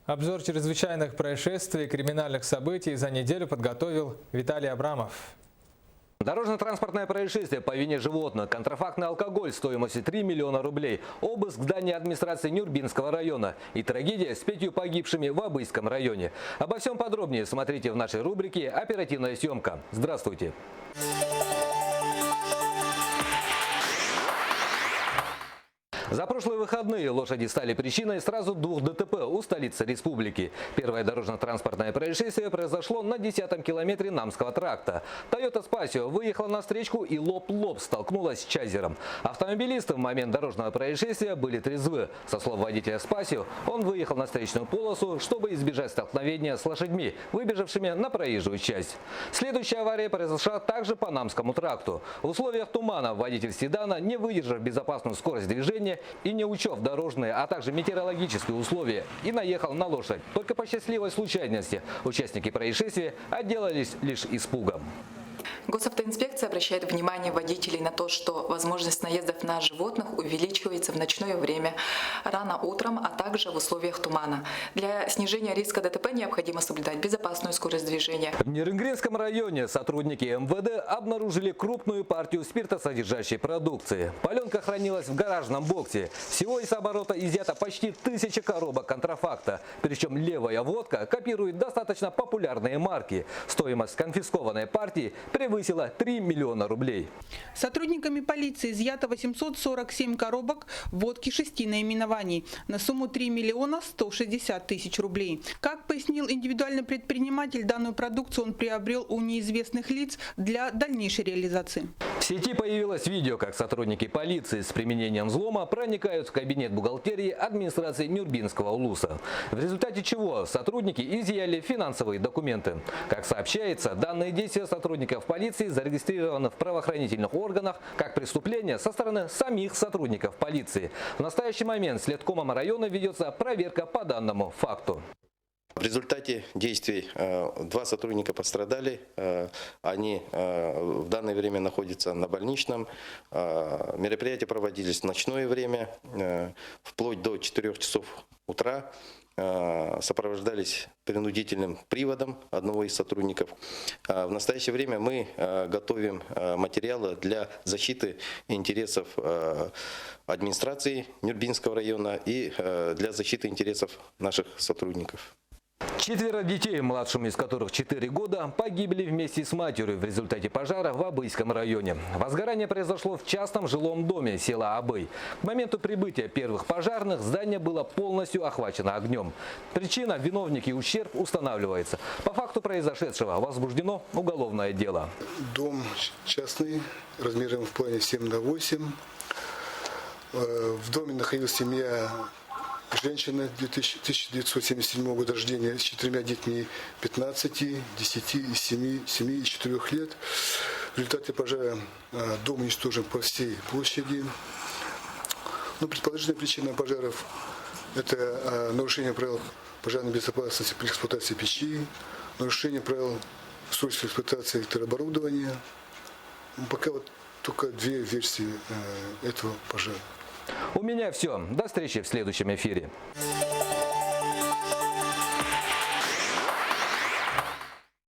Обзор чрезвычайных происшествий и криминальных событий за неделю подготовил Виталий Абрамов. Дорожно-транспортное происшествие по вине животных, контрафактный алкоголь стоимостью 3 миллиона рублей, обыск здания администрации Нюрбинского района и трагедия с 5 погибшими в Абыйском районе. Обо всем подробнее смотрите в нашей рубрике «Оперативная съемка». Здравствуйте! За прошлые выходные лошади стали причиной сразу двух ДТП у столицы республики. Первое дорожно-транспортное происшествие произошло на 10-м километре Намского тракта. Toyota Spacio выехала на встречку и лоб-лоб столкнулась с Чайзером. Автомобилисты в момент дорожного происшествия были трезвы. Со слов водителя Spacio, он выехал на встречную полосу, чтобы избежать столкновения с лошадьми, выбежавшими на проезжую часть. Следующая авария произошла также по Намскому тракту. В условиях тумана водитель седана, не выдержав безопасную скорость движения и не учев дорожные, а также метеорологические условия, и наехал на лошадь. Только по счастливой случайности участники происшествия отделались лишь испугом. Госавтоинспекция обращает внимание водителей на то, что возможность наездов на животных увеличивается в ночное время, рано утром, а также в условиях тумана. Для снижения риска ДТП необходимо соблюдать безопасную скорость движения. В Нерюнгринском районе сотрудники МВД обнаружили крупную партию спиртосодержащей продукции. Паленка хранилась в гаражном боксе. Всего из оборота изъято почти 1000 коробок контрафакта. Причем левая водка копирует достаточно популярные марки. Стоимость конфискованной партии превысила 3 миллиона рублей. Сотрудниками полиции изъято 847 коробок водки 6 наименований на сумму 3 миллиона 160 тысяч рублей. Как пояснил индивидуальный предприниматель, данную продукцию он приобрел у неизвестных лиц для дальнейшей реализации. В сети появилось видео, как сотрудники полиции с применением взлома проникают в кабинет бухгалтерии администрации Нюрбинского улуса. В результате чего сотрудники изъяли финансовые документы. Как сообщается, данные действия сотрудников полиции зарегистрированы в правоохранительных органах как преступление со стороны самих сотрудников полиции. В настоящий момент следкомом района ведется проверка по данному факту. В результате действий 2 сотрудника пострадали. Они в данное время находятся на больничном. Мероприятия проводились в ночное время, вплоть до 4 часов утра. Сопровождались принудительным приводом одного из сотрудников. В настоящее время мы готовим материалы для защиты интересов администрации Нюрбинского района и для защиты интересов наших сотрудников. 4 детей, младшим из которых 4 года, погибли вместе с матерью в результате пожара в Абыйском районе. Возгорание произошло в частном жилом доме села Абый. К моменту прибытия первых пожарных здание было полностью охвачено огнем. Причина, виновник и ущерб устанавливается. По факту произошедшего возбуждено уголовное дело. Дом частный, размером в плане 7×8. В доме находилась семья. Женщина 1977 года рождения с 4 детьми 15, 10, 7 и 4 лет. В результате пожара дом уничтожен по всей площади. Предположительная причина пожаров – это нарушение правил пожарной безопасности при эксплуатации печи, нарушение правил срочной эксплуатации электрооборудования. Пока только 2 версии этого пожара. У меня все. До встречи в следующем эфире.